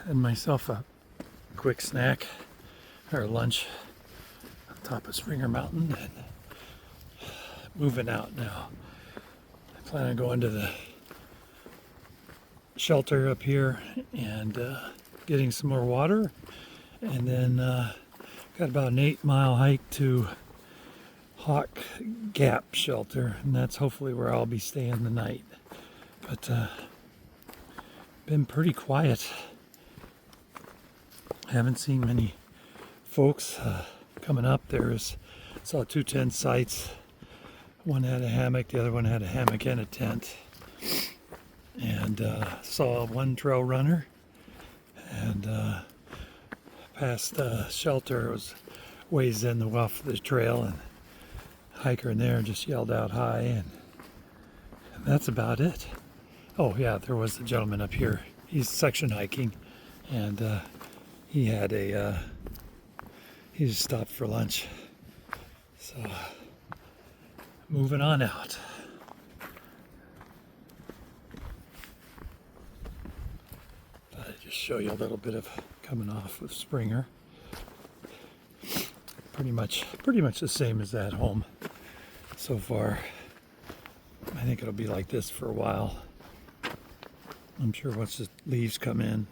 Had myself a quick snack or lunch on top of Springer Mountain and moving out now. I plan on going to the shelter up here and getting some more water, and then got about an 8-mile hike to Hawk Gap shelter, and that's hopefully where I'll be staying the night. But been pretty quiet. Haven't seen many folks coming up. Saw 2 tent sites. One had a hammock, the other one had a hammock and a tent. And saw one trail runner, and past the shelter was ways in the off the trail, and hiker in there just yelled out hi, and that's about it. Oh yeah, there was a gentleman up here. He's section hiking, and he just stopped for lunch. So moving on out. Thought I'd just show you a little bit of coming off of Springer. Pretty much the same as at home so far. I think it'll be like this for a while. I'm sure once the leaves come in,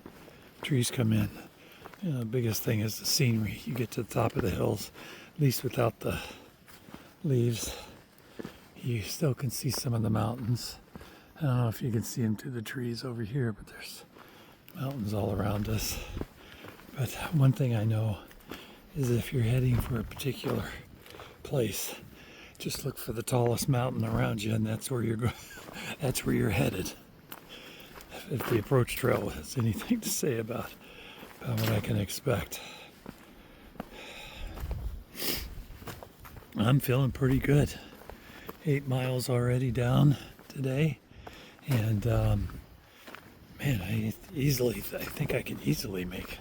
trees come in, the biggest thing is the scenery. You get to the top of the hills, at least without the leaves, you still can see some of the mountains. I don't know if you can see them through the trees over here, but there's mountains all around us. But one thing I know is if you're heading for a particular place, just look for the tallest mountain around you, and that's where that's where you're headed. If the approach trail has anything to say about what I can expect. I'm feeling pretty good. 8 miles already down today, and man, I think I can easily make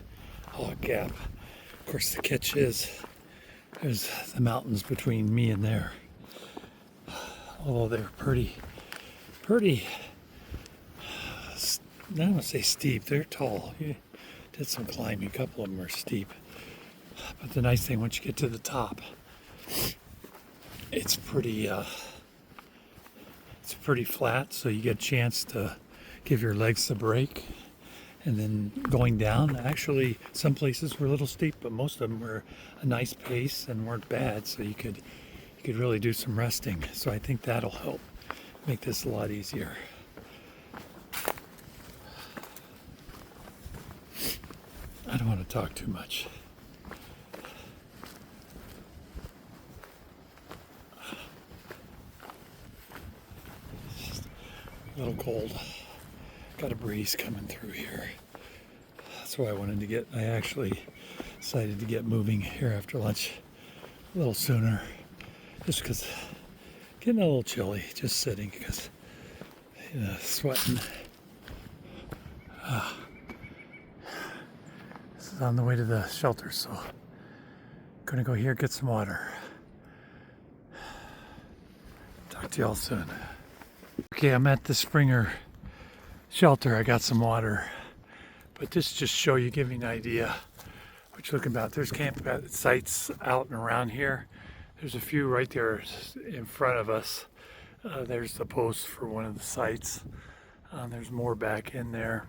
Hog Gap. Of course, the catch is there's the mountains between me and there. Although they're pretty, I don't want to say steep, they're tall. You did some climbing, a couple of them are steep. But the nice thing, once you get to the top, it's pretty flat, so you get a chance to give your legs a break. And then going down, actually some places were a little steep, but most of them were a nice pace and weren't bad, so you could really do some resting. So I think that'll help make this a lot easier. I don't want to talk too much. It's just a little cold. Got a breeze coming through here. That's why I actually decided to get moving here after lunch a little sooner. Just because getting a little chilly, just sitting because, sweating. This is on the way to the shelter, so I'm gonna go here, get some water. Talk to y'all soon. Okay, I'm at the Springer shelter. I got some water, but this just give you an idea what you're looking about. There's camp sites out and around here. There's a few right there in front of us. There's the post for one of the sites. There's more back in there,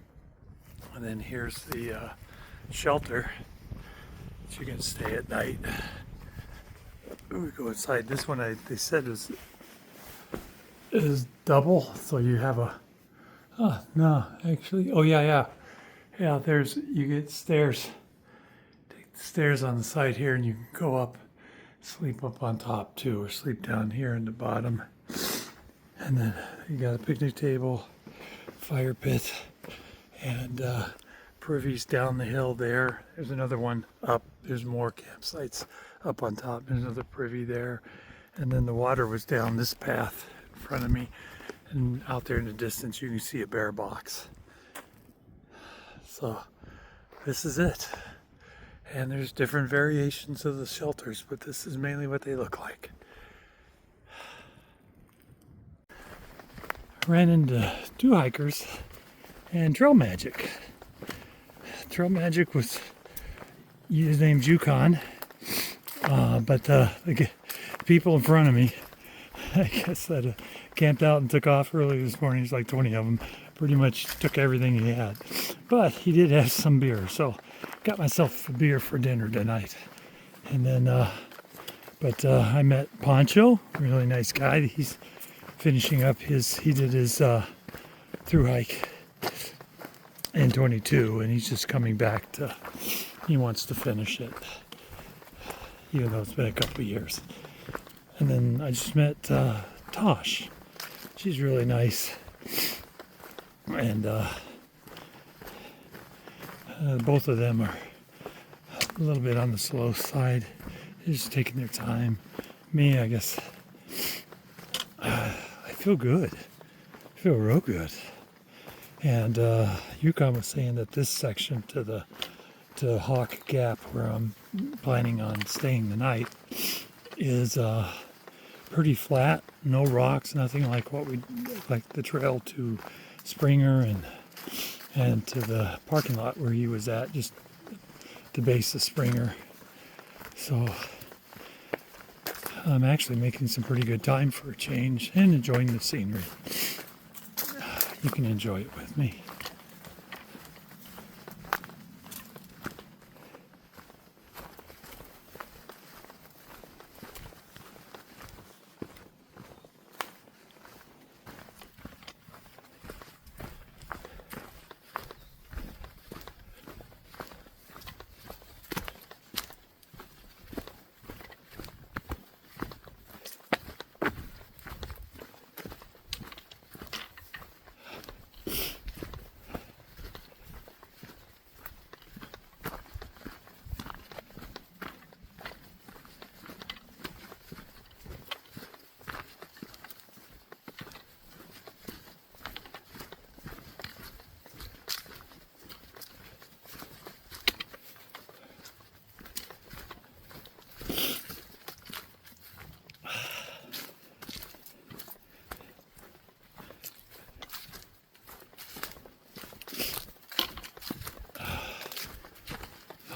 and then here's the shelter that you can stay at night. We go inside. This one they said is double, so you have a no, actually. Oh yeah. You get stairs. Take the stairs on the side here, and you can go up, sleep up on top too, or sleep down here in the bottom. And then you got a picnic table, fire pit, and privies down the hill there. There's another one up. There's more campsites up on top. There's another privy there, and then the water was down this path in front of me. And out there in the distance, you can see a bear box. So this is it. And there's different variations of the shelters, but this is mainly what they look like. ran into two hikers and trail magic. Trail Magic was, his name's Yukon, but the people in front of me, I guess that camped out and took off early this morning. There's like 20 of them. Pretty much took everything he had. But he did have some beer, so got myself a beer for dinner tonight. And then, I met Poncho, really nice guy. He's finishing up he did his through hike in 22, and he's just coming back he wants to finish it, even though it's been a couple of years. And then I just met Tosh. She's really nice. And both of them are a little bit on the slow side. They're just taking their time. Me, I guess, I feel good. I feel real good. And Yukon was saying that this section to Hawk Gap, where I'm planning on staying the night, is pretty flat, no rocks, nothing like the trail to Springer and to the parking lot where he was at, just the base of Springer. So I'm actually making some pretty good time for a change and enjoying the scenery. You can enjoy it with me.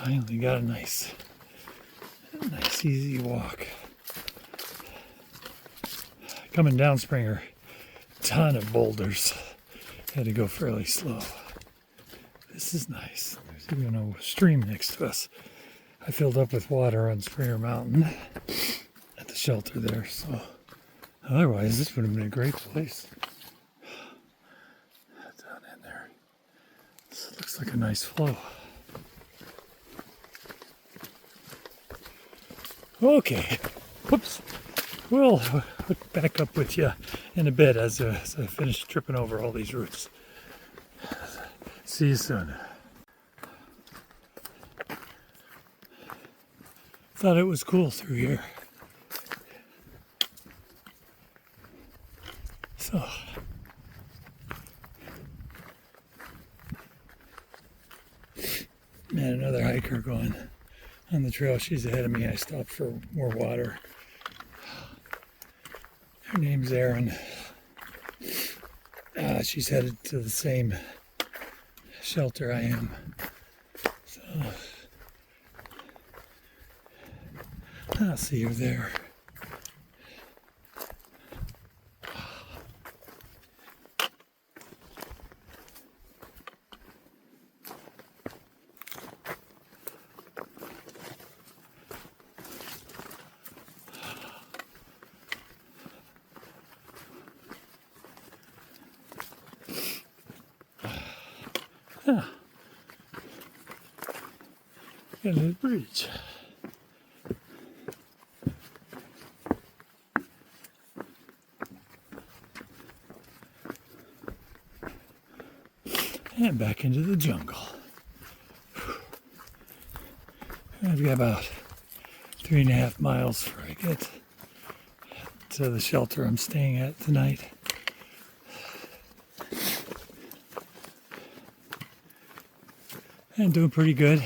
Finally got a nice easy walk. Coming down Springer, ton of boulders. Had to go fairly slow. This is nice. There's even a stream next to us. I filled up with water on Springer Mountain at the shelter there, so otherwise this would have been a great place. Down in there. This looks like a nice flow. Okay, whoops. We'll hook back up with you in a bit as I finish tripping over all these roots. See you soon. Thought it was cool through here. So, met another hiker going on the trail. She's ahead of me. I stopped for more water. Her name's Erin. She's headed to the same shelter I am. So I'll see her there. Yeah. And the bridge. And back into the jungle. I've got about 3.5 miles before I get to the shelter I'm staying at tonight. And doing pretty good.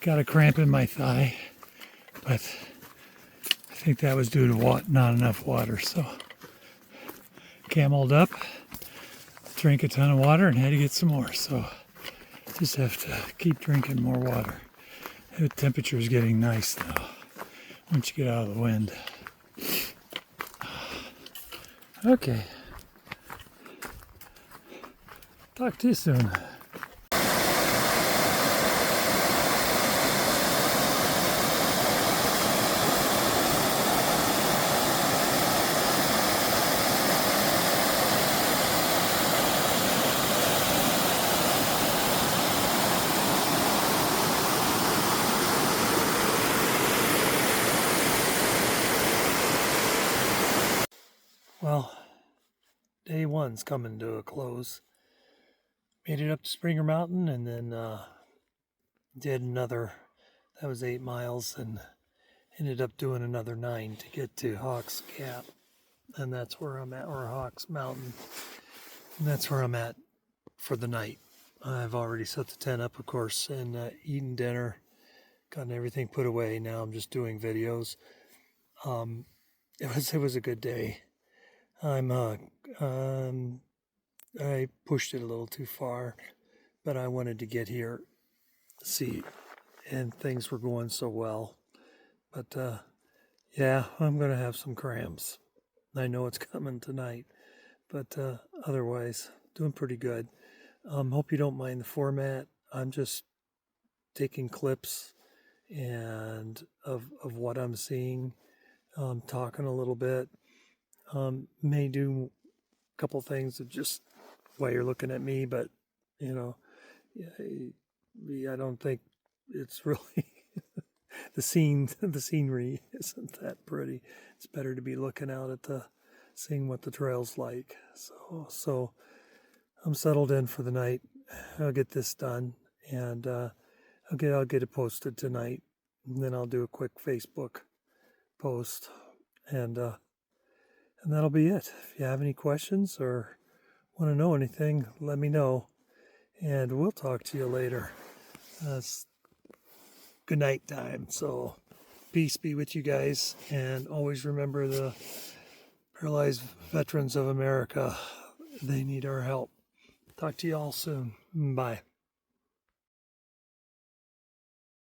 Got a cramp in my thigh, but I think that was due to not enough water. So cameled up, drank a ton of water, and had to get some more. So Just have to keep drinking more water. The temperature is getting nice now once you get out of the wind. Okay. Talk to you soon. Well, day one's coming to a close. Made it up to Springer Mountain and then did another, that was 8 miles, and ended up doing another 9 to get to Hawks Gap. And that's where I'm at, or Hawks Mountain. And that's where I'm at for the night. I've already set the tent up, of course, and eaten dinner, gotten everything put away. Now I'm just doing videos. It was a good day. I pushed it a little too far, but I wanted to get here, see, and things were going so well. But yeah, I'm gonna have some cramps. I know it's coming tonight, but otherwise doing pretty good. Hope you don't mind the format. I'm just taking clips and of what I'm seeing, talking a little bit. May do a couple things of just while you're looking at me, but you know, I don't think it's really the scenery isn't that pretty. It's better to be looking out at seeing what the trail's like. So I'm settled in for the night. I'll get this done, and I'll get it posted tonight, and then I'll do a quick Facebook post, and that'll be it. If you have any questions or want to know anything, let me know, and we'll talk to you later. It's good night time, so peace be with you guys, and always remember the paralyzed veterans of America. They need our help. Talk to you all soon. Bye.